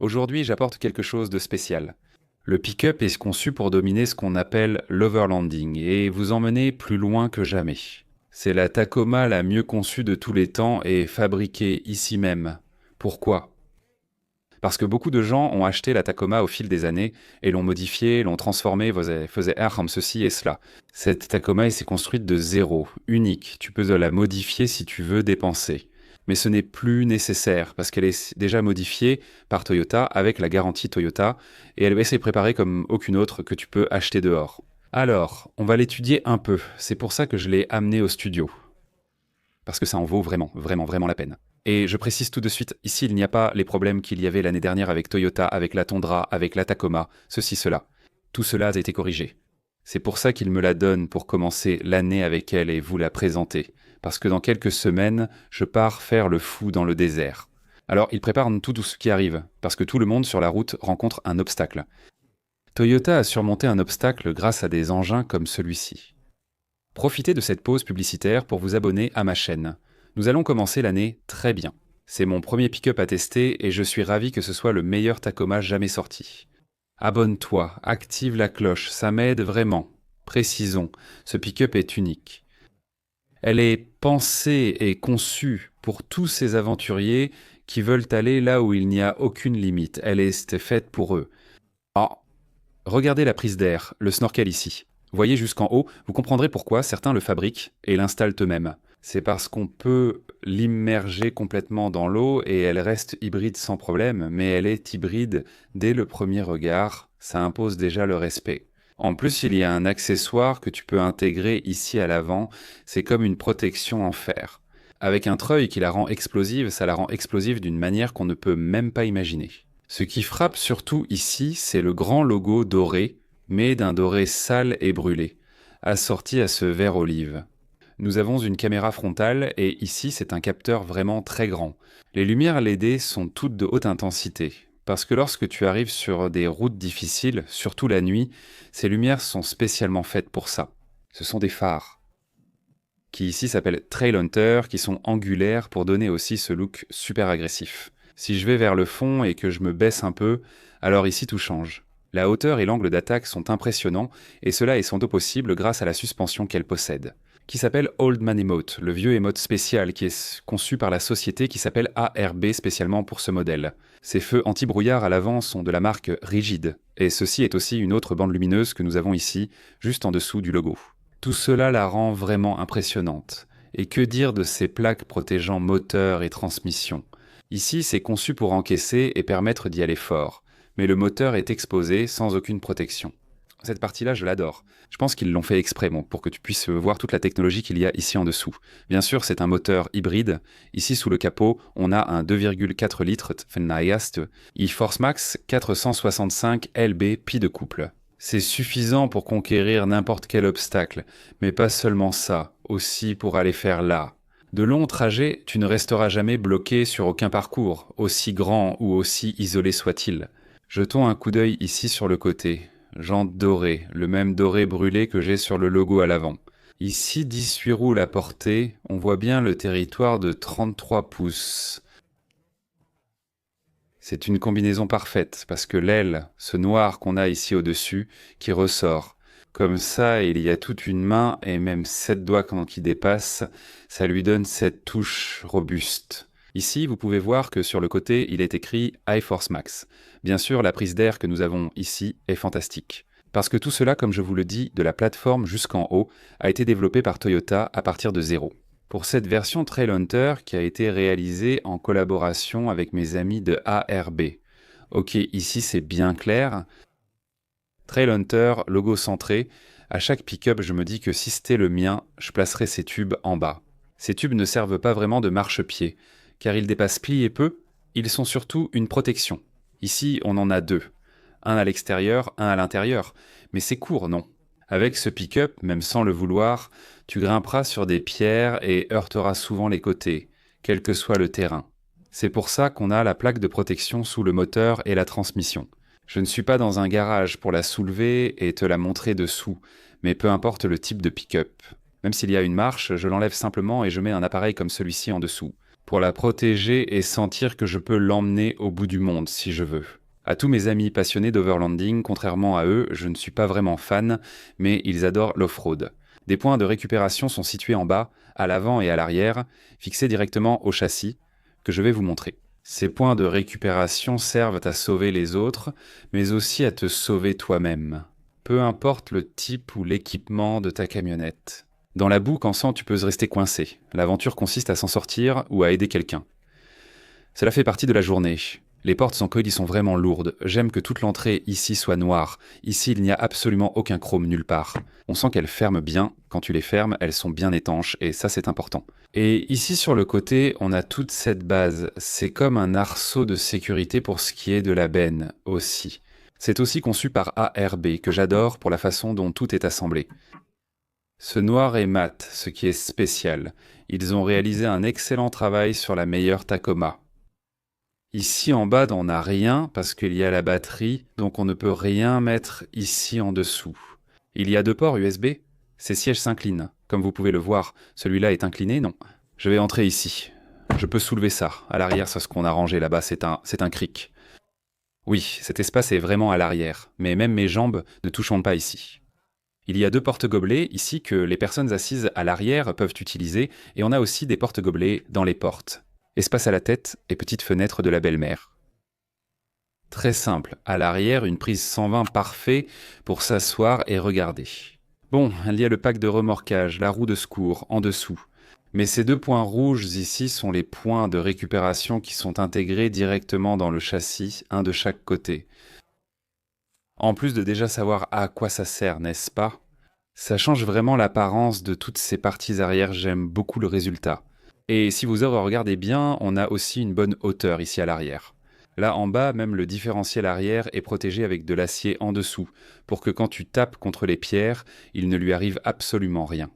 Aujourd'hui, j'apporte quelque chose de spécial. Le pick-up est conçu pour dominer ce qu'on appelle l'overlanding et vous emmener plus loin que jamais. C'est la Tacoma la mieux conçue de tous les temps et fabriquée ici même. Pourquoi? Parce que beaucoup de gens ont acheté la Tacoma au fil des années et l'ont modifiée, l'ont transformée, faisaient comme ceci et cela. Cette Tacoma elle s'est construite de zéro, unique. Tu peux la modifier si tu veux dépenser. Mais ce n'est plus nécessaire parce qu'elle est déjà modifiée par Toyota avec la garantie Toyota et elle s'est préparée comme aucune autre que tu peux acheter dehors. Alors, on va l'étudier un peu. C'est pour ça que je l'ai amenée au studio. Parce que ça en vaut vraiment, vraiment, vraiment la peine. Et je précise tout de suite, ici, il n'y a pas les problèmes qu'il y avait l'année dernière avec Toyota, avec la Tundra, avec la Tacoma, ceci, cela. Tout cela a été corrigé. C'est pour ça qu'il me la donne pour commencer l'année avec elle et vous la présenter. Parce que dans quelques semaines, je pars faire le fou dans le désert. Alors, il prépare tout ce qui arrive, parce que tout le monde sur la route rencontre un obstacle. Toyota a surmonté un obstacle grâce à des engins comme celui-ci. Profitez de cette pause publicitaire pour vous abonner à ma chaîne. Nous allons commencer l'année très bien. C'est mon premier pick-up à tester et je suis ravi que ce soit le meilleur Tacoma jamais sorti. Abonne-toi, active la cloche, ça m'aide vraiment. Précisons, ce pick-up est unique. Elle est pensée et conçue pour tous ces aventuriers qui veulent aller là où il n'y a aucune limite. Elle est faite pour eux. Ah, regardez la prise d'air, le snorkel ici. Voyez jusqu'en haut, vous comprendrez pourquoi certains le fabriquent et l'installent eux-mêmes. C'est parce qu'on peut l'immerger complètement dans l'eau et elle reste hybride sans problème, mais elle est hybride dès le premier regard, ça impose déjà le respect. En plus, il y a un accessoire que tu peux intégrer ici à l'avant, c'est comme une protection en fer. Avec un treuil qui la rend explosive, ça la rend explosive d'une manière qu'on ne peut même pas imaginer. Ce qui frappe surtout ici, c'est le grand logo doré, mais d'un doré sale et brûlé, assorti à ce vert olive. Nous avons une caméra frontale et ici c'est un capteur vraiment très grand. Les lumières LED sont toutes de haute intensité, parce que lorsque tu arrives sur des routes difficiles, surtout la nuit, ces lumières sont spécialement faites pour ça. Ce sont des phares, qui ici s'appellent Trail Hunter, qui sont angulaires pour donner aussi ce look super agressif. Si je vais vers le fond et que je me baisse un peu, alors ici tout change. La hauteur et l'angle d'attaque sont impressionnants et cela est sans doute possible grâce à la suspension qu'elle possède, qui s'appelle Old Man Emote, le vieux émote spécial qui est conçu par la société qui s'appelle ARB spécialement pour ce modèle. Ces feux anti-brouillard à l'avant sont de la marque Rigid, et ceci est aussi une autre bande lumineuse que nous avons ici, juste en dessous du logo. Tout cela la rend vraiment impressionnante. Et que dire de ces plaques protégeant moteur et transmission? Ici, c'est conçu pour encaisser et permettre d'y aller fort, mais le moteur est exposé sans aucune protection. Cette partie-là, je l'adore. Je pense qu'ils l'ont fait exprès, pour que tu puisses voir toute la technologie qu'il y a ici en dessous. Bien sûr, c'est un moteur hybride. Ici, sous le capot, on a un 2,4 litres Fenayast e-Force Max 465 LB pis de couple. C'est suffisant pour conquérir n'importe quel obstacle, mais pas seulement ça, aussi pour aller faire là. De longs trajets, tu ne resteras jamais bloqué sur aucun parcours, aussi grand ou aussi isolé soit-il. Jetons un coup d'œil ici sur le côté. Jante dorée, le même doré brûlé que j'ai sur le logo à l'avant. Ici, 18 roues à portée, on voit bien le territoire de 33 pouces. C'est une combinaison parfaite, parce que l'aile, ce noir qu'on a ici au-dessus, qui ressort. Comme ça, il y a toute une main et même 7 doigts qui dépassent, ça lui donne cette touche robuste. Ici, vous pouvez voir que sur le côté, il est écrit iForce Max. Bien sûr, la prise d'air que nous avons ici est fantastique. Parce que tout cela, comme je vous le dis, de la plateforme jusqu'en haut, a été développé par Toyota à partir de zéro. Pour cette version Trail Hunter qui a été réalisée en collaboration avec mes amis de ARB. Ok, ici c'est bien clair. Trail Hunter, logo centré. À chaque pick-up, je me dis que si c'était le mien, je placerais ces tubes en bas. Ces tubes ne servent pas vraiment de marchepied, car ils dépassent pliés peu, ils sont surtout une protection. Ici, on en a deux. Un à l'extérieur, un à l'intérieur. Mais c'est court, non? Avec ce pick-up, même sans le vouloir, tu grimperas sur des pierres et heurteras souvent les côtés, quel que soit le terrain. C'est pour ça qu'on a la plaque de protection sous le moteur et la transmission. Je ne suis pas dans un garage pour la soulever et te la montrer dessous, mais peu importe le type de pick-up. Même s'il y a une marche, je l'enlève simplement et je mets un appareil comme celui-ci en dessous. pour la protéger et sentir que je peux l'emmener au bout du monde si je veux. À tous mes amis passionnés d'overlanding, contrairement à eux, je ne suis pas vraiment fan, mais ils adorent l'off-road. Des points de récupération sont situés en bas, à l'avant et à l'arrière, fixés directement au châssis, que je vais vous montrer. Ces points de récupération servent à sauver les autres, mais aussi à te sauver toi-même. Peu importe le type ou l'équipement de ta camionnette. Dans la boue, qu'en tu peux rester coincé. L'aventure consiste à s'en sortir ou à aider quelqu'un. Cela fait partie de la journée. Les portes sans coil y sont vraiment lourdes. J'aime que toute l'entrée ici soit noire. Ici, il n'y a absolument aucun chrome nulle part. On sent qu'elles ferment bien. Quand tu les fermes, elles sont bien étanches et ça, c'est important. Et ici, sur le côté, on a toute cette base. C'est comme un arceau de sécurité pour ce qui est de la benne aussi. C'est aussi conçu par ARB, que j'adore pour la façon dont tout est assemblé. Ce noir est mat, ce qui est spécial. Ils ont réalisé un excellent travail sur la meilleure Tacoma. Ici en bas, on n'a rien parce qu'il y a la batterie, donc on ne peut rien mettre ici en dessous. Il y a 2 ports USB. Ces sièges s'inclinent. Comme vous pouvez le voir, celui-là est incliné, non. Je vais entrer ici. Je peux soulever ça. À l'arrière, c'est ce qu'on a rangé là-bas, c'est un cric. Oui, cet espace est vraiment à l'arrière, mais même mes jambes ne toucheront pas ici. Il y a 2 porte-gobelets ici que les personnes assises à l'arrière peuvent utiliser, et on a aussi des porte-gobelets dans les portes. Espace à la tête et petite fenêtre de la belle-mère. Très simple, à l'arrière, une prise 120 parfait pour s'asseoir et regarder. Bon, il y a le pack de remorquage, la roue de secours, en dessous. Mais ces 2 points rouges ici sont les points de récupération qui sont intégrés directement dans le châssis, un de chaque côté. En plus de déjà savoir à quoi ça sert, n'est-ce pas? Ça change vraiment l'apparence de toutes ces parties arrière, j'aime beaucoup le résultat. Et si vous regardez bien, on a aussi une bonne hauteur ici à l'arrière. Là en bas, même le différentiel arrière est protégé avec de l'acier en dessous, pour que quand tu tapes contre les pierres, il ne lui arrive absolument rien.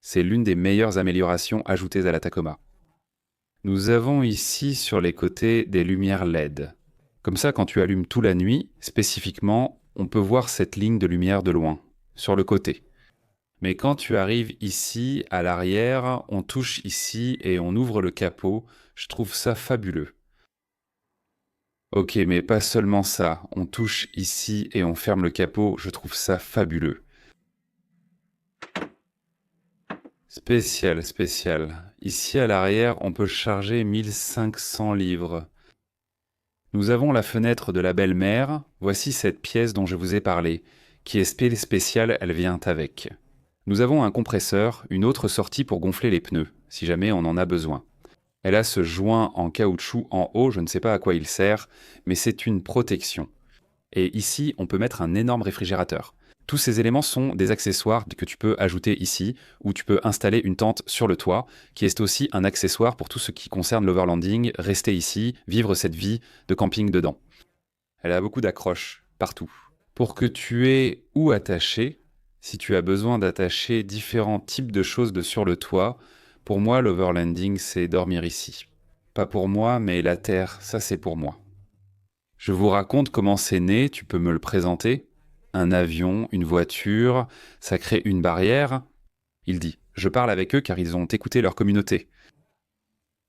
C'est l'une des meilleures améliorations ajoutées à la Tacoma. Nous avons ici sur les côtés des lumières LED. Comme ça, quand tu allumes tout la nuit, spécifiquement, on peut voir cette ligne de lumière de loin, sur le côté. Mais quand tu arrives ici, à l'arrière, on touche ici et on ouvre le capot, je trouve ça fabuleux. Ok, mais pas seulement ça, on touche ici et on ferme le capot, je trouve ça fabuleux. Spécial, spécial. Ici à l'arrière, on peut charger 1500 livres. Nous avons la fenêtre de la belle-mère, voici cette pièce dont je vous ai parlé, qui est spéciale, elle vient avec. Nous avons un compresseur, une autre sortie pour gonfler les pneus, si jamais on en a besoin. Elle a ce joint en caoutchouc en haut, je ne sais pas à quoi il sert, mais c'est une protection. Et ici, on peut mettre un énorme réfrigérateur. Tous ces éléments sont des accessoires que tu peux ajouter ici, ou tu peux installer une tente sur le toit, qui est aussi un accessoire pour tout ce qui concerne l'overlanding, rester ici, vivre cette vie de camping dedans. Elle a beaucoup d'accroches, partout. Pour que tu aies où attacher, si tu as besoin d'attacher différents types de choses de sur le toit, pour moi, l'overlanding, c'est dormir ici. Pas pour moi, mais la terre, ça c'est pour moi. Je vous raconte comment c'est né, tu peux me le présenter? Un avion, une voiture, ça crée une barrière. Il dit, je parle avec eux car ils ont écouté leur communauté.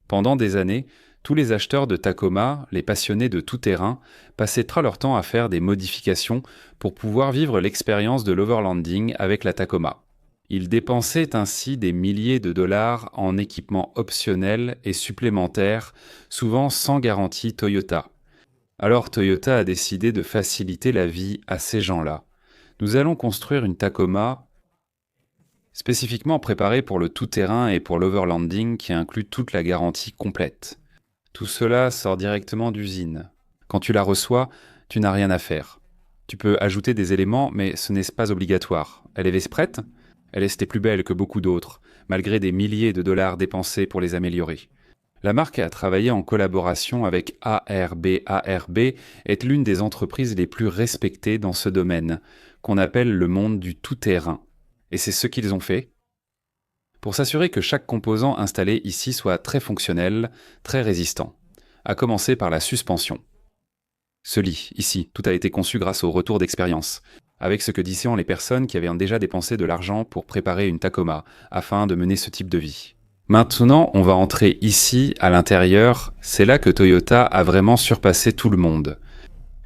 Pendant des années, tous les acheteurs de Tacoma, les passionnés de tout-terrain, passaient leur temps à faire des modifications pour pouvoir vivre l'expérience de l'overlanding avec la Tacoma. Ils dépensaient ainsi des milliers de dollars en équipements optionnels et supplémentaires, souvent sans garantie Toyota. Alors Toyota a décidé de faciliter la vie à ces gens-là. Nous allons construire une Tacoma spécifiquement préparée pour le tout-terrain et pour l'overlanding qui inclut toute la garantie complète. Tout cela sort directement d'usine. Quand tu la reçois, tu n'as rien à faire. Tu peux ajouter des éléments, mais ce n'est pas obligatoire. Elle est prête? Elle est plus belle que beaucoup d'autres, malgré des milliers de dollars dépensés pour les améliorer. La marque a travaillé en collaboration avec ARB. ARB est l'une des entreprises les plus respectées dans ce domaine, qu'on appelle le monde du tout-terrain. Et c'est ce qu'ils ont fait. Pour s'assurer que chaque composant installé ici soit très fonctionnel, très résistant, à commencer par la suspension. Ce lit, ici, tout a été conçu grâce au retour d'expérience, avec ce que disaient les personnes qui avaient déjà dépensé de l'argent pour préparer une Tacoma, afin de mener ce type de vie. Maintenant, on va entrer ici, à l'intérieur. C'est là que Toyota a vraiment surpassé tout le monde.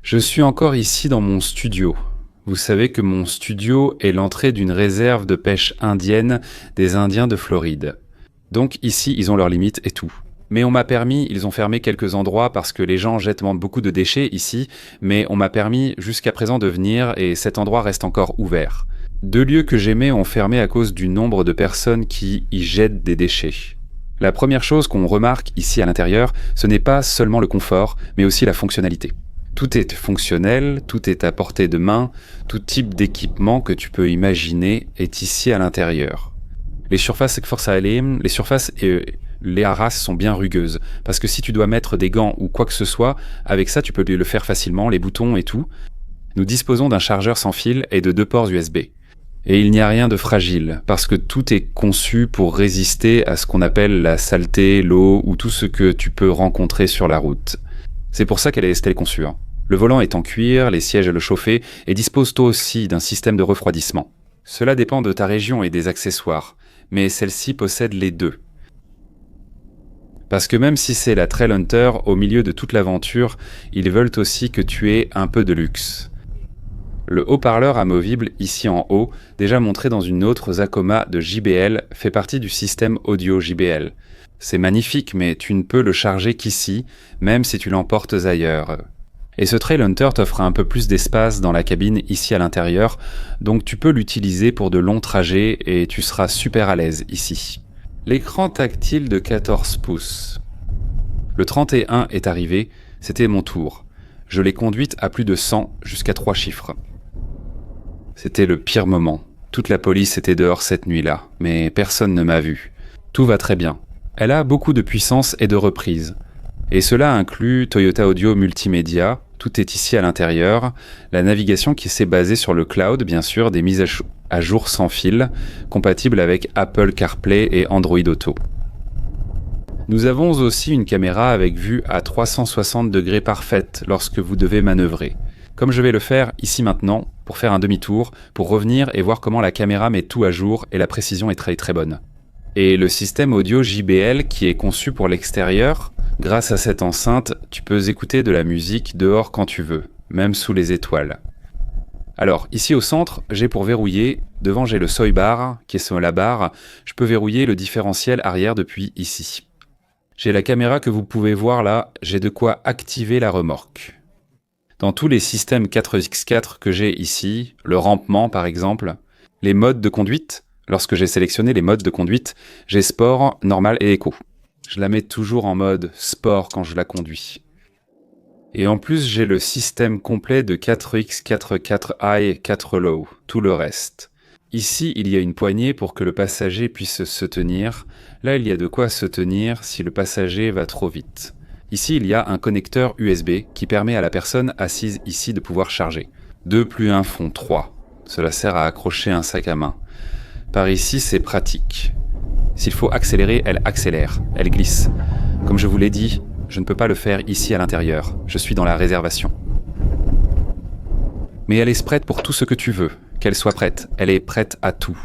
Je suis encore ici dans mon studio. Vous savez que mon studio est l'entrée d'une réserve de pêche indienne des Indiens de Floride. Donc ici, ils ont leurs limites et tout. Mais on m'a permis, ils ont fermé quelques endroits parce que les gens jettent beaucoup de déchets ici, mais on m'a permis jusqu'à présent de venir et cet endroit reste encore ouvert. 2 lieux que j'aimais ont fermé à cause du nombre de personnes qui y jettent des déchets. La première chose qu'on remarque ici à l'intérieur, ce n'est pas seulement le confort, mais aussi la fonctionnalité. Tout est fonctionnel, tout est à portée de main, tout type d'équipement que tu peux imaginer est ici à l'intérieur. Les surfaces les surfaces et les harasses sont bien rugueuses, parce que si tu dois mettre des gants ou quoi que ce soit, avec ça tu peux le faire facilement, les boutons et tout. Nous disposons d'un chargeur sans fil et de 2 ports USB. Et il n'y a rien de fragile, parce que tout est conçu pour résister à ce qu'on appelle la saleté, l'eau ou tout ce que tu peux rencontrer sur la route. C'est pour ça qu'elle est telle conçue. Le volant est en cuir, les sièges le chauffer et dispose toi aussi d'un système de refroidissement. Cela dépend de ta région et des accessoires, mais celle-ci possède les deux. Parce que même si c'est la Trail Hunter, au milieu de toute l'aventure, ils veulent aussi que tu aies un peu de luxe. Le haut-parleur amovible ici en haut, déjà montré dans une autre Tacoma de JBL, fait partie du système audio JBL. C'est magnifique, mais tu ne peux le charger qu'ici, même si tu l'emportes ailleurs. Et ce Trail Hunter t'offre un peu plus d'espace dans la cabine ici à l'intérieur, donc tu peux l'utiliser pour de longs trajets et tu seras super à l'aise ici. L'écran tactile de 14 pouces. Le 31 est arrivé, c'était mon tour. Je l'ai conduite à plus de 100 jusqu'à 3 chiffres. C'était le pire moment. Toute la police était dehors cette nuit-là, mais personne ne m'a vu. Tout va très bien. Elle a beaucoup de puissance et de reprise. Et cela inclut Toyota Audio Multimédia, tout est ici à l'intérieur, la navigation qui s'est basée sur le cloud, bien sûr, des mises à jour sans fil, compatibles avec Apple CarPlay et Android Auto. Nous avons aussi une caméra avec vue à 360 degrés parfaite lorsque vous devez manœuvrer. Comme je vais le faire ici maintenant, pour faire un demi-tour, pour revenir et voir comment la caméra met tout à jour et la précision est très très bonne. Et le système audio JBL qui est conçu pour l'extérieur, grâce à cette enceinte, tu peux écouter de la musique dehors quand tu veux, même sous les étoiles. Alors, ici au centre, j'ai pour verrouiller, devant j'ai le soy bar, qui est sur la barre, je peux verrouiller le différentiel arrière depuis ici. J'ai la caméra que vous pouvez voir là, j'ai de quoi activer la remorque. Dans tous les systèmes 4x4 que j'ai ici, le rampement par exemple, les modes de conduite, lorsque j'ai sélectionné les modes de conduite, j'ai sport, normal et éco. Je la mets toujours en mode sport quand je la conduis. Et en plus, j'ai le système complet de 4X, 4 High, 4 Low, tout le reste. Ici, il y a une poignée pour que le passager puisse se tenir. Là, il y a de quoi se tenir si le passager va trop vite. Ici, il y a un connecteur USB qui permet à la personne assise ici de pouvoir charger. 2 plus 1 font 3. Cela sert à accrocher un sac à main. Par ici, c'est pratique. S'il faut accélérer, elle accélère, elle glisse. Comme je vous l'ai dit, je ne peux pas le faire ici à l'intérieur. Je suis dans la réservation. Mais elle est prête pour tout ce que tu veux. Qu'elle soit prête. Elle est prête à tout.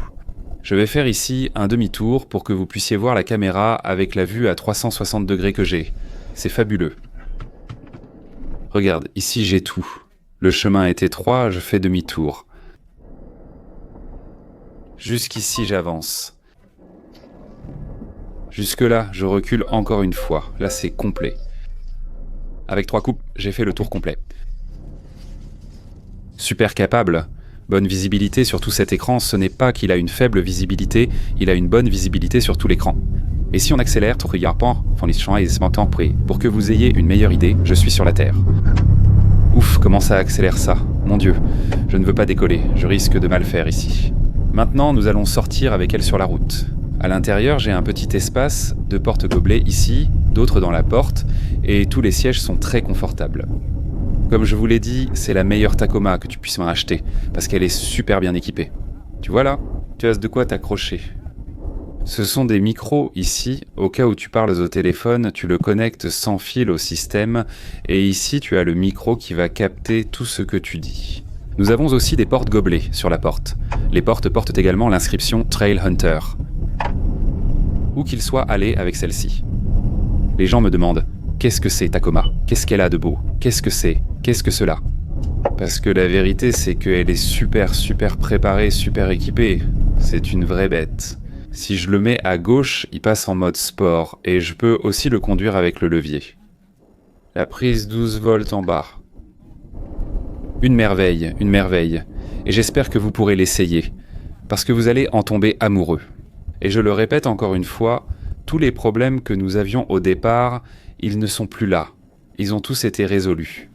Je vais faire ici un demi-tour pour que vous puissiez voir la caméra avec la vue à 360 degrés que j'ai. C'est fabuleux. Regarde, ici j'ai tout. Le chemin est étroit, je fais demi-tour. Jusqu'ici j'avance. Jusque-là, je recule encore une fois. Là, c'est complet. Avec 3 coupes, j'ai fait le tour complet. Super capable. Bonne visibilité sur tout cet écran. Ce n'est pas qu'il a une faible visibilité, il a une bonne visibilité sur tout l'écran. Et si on accélère, pour que vous ayez une meilleure idée, je suis sur la Terre. Ouf, comment ça accélère ça? Mon Dieu, je ne veux pas décoller, je risque de mal faire ici. Maintenant, nous allons sortir avec elle sur la route. À l'intérieur, j'ai un petit espace, 2 portes gobelets ici, d'autres dans la porte, et tous les sièges sont très confortables. Comme je vous l'ai dit, c'est la meilleure Tacoma que tu puisses m'en acheter, parce qu'elle est super bien équipée. Tu vois là? Tu as de quoi t'accrocher. Ce sont des micros ici, au cas où tu parles au téléphone, tu le connectes sans fil au système, et ici tu as le micro qui va capter tout ce que tu dis. Nous avons aussi des portes gobelets sur la porte. Les portes portent également l'inscription Trail Hunter. où qu'il soit allé avec celle-ci. Les gens me demandent « Qu'est-ce que c'est Tacoma? Qu'est-ce qu'elle a de beau? Qu'est-ce que c'est? Qu'est-ce que cela ?» Parce que la vérité, c'est qu'elle est super préparée, super équipée. C'est une vraie bête. Si je le mets à gauche, il passe en mode sport, et je peux aussi le conduire avec le levier. La prise 12 volts en bas. Une merveille, et j'espère que vous pourrez l'essayer, parce que vous allez en tomber amoureux. Et je le répète encore une fois, tous les problèmes que nous avions au départ, ils ne sont plus là. Ils ont tous été résolus.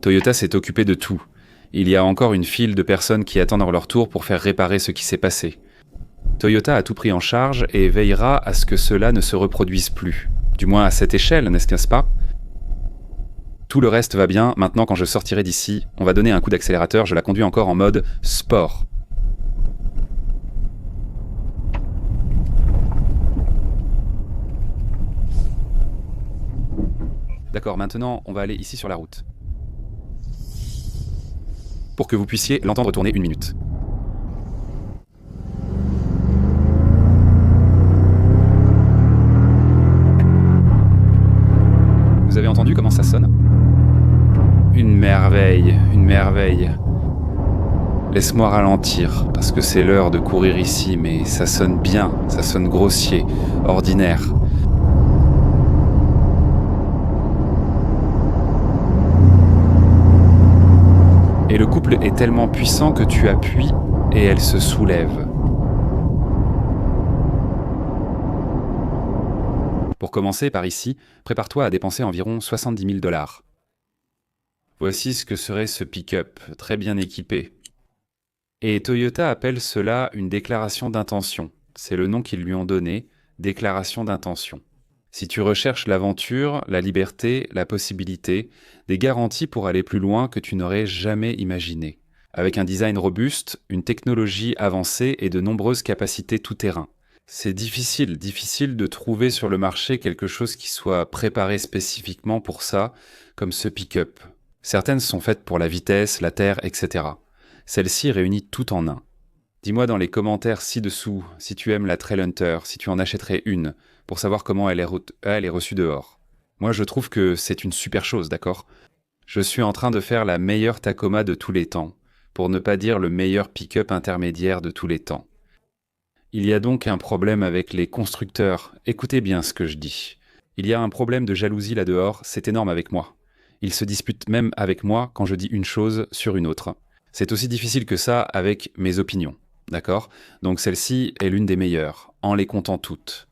Toyota s'est occupé de tout. Il y a encore une file de personnes qui attendent leur tour pour faire réparer ce qui s'est passé. Toyota a tout pris en charge et veillera à ce que cela ne se reproduise plus. Du moins à cette échelle, n'est-ce pas? Tout le reste va bien. Maintenant, quand je sortirai d'ici, on va donner un coup d'accélérateur. Je la conduis encore en mode sport. D'accord, maintenant, on va aller ici sur la route. Pour que vous puissiez l'entendre tourner 1 minute. Vous avez entendu comment ça sonne? Une merveille. Laisse-moi ralentir, parce que c'est l'heure de courir ici, mais ça sonne bien, ça sonne grossier, ordinaire. Et le couple est tellement puissant que tu appuies et elle se soulève. Pour commencer par ici, prépare-toi à dépenser environ 70 000 $. Voici ce que serait ce pick-up, très bien équipé. Et Toyota appelle cela une déclaration d'intention. C'est le nom qu'ils lui ont donné, déclaration d'intention. Si tu recherches l'aventure, la liberté, la possibilité, des garanties pour aller plus loin que tu n'aurais jamais imaginé. Avec un design robuste, une technologie avancée et de nombreuses capacités tout-terrain. C'est difficile de trouver sur le marché quelque chose qui soit préparé spécifiquement pour ça, comme ce pick-up. Certaines sont faites pour la vitesse, la terre, etc. Celle-ci réunit tout en un. Dis-moi dans les commentaires ci-dessous si tu aimes la Trail Hunter, si tu en achèterais une, pour savoir comment elle est reçue dehors. Moi, je trouve que c'est une super chose, d'accord? Je suis en train de faire la meilleure Tacoma de tous les temps, pour ne pas dire le meilleur pick-up intermédiaire de tous les temps. Il y a donc un problème avec les constructeurs. Écoutez bien ce que je dis. Il y a un problème de jalousie là-dehors, c'est énorme avec moi. Ils se disputent même avec moi quand je dis une chose sur une autre. C'est aussi difficile que ça avec mes opinions, d'accord? Donc celle-ci est l'une des meilleures, en les comptant toutes.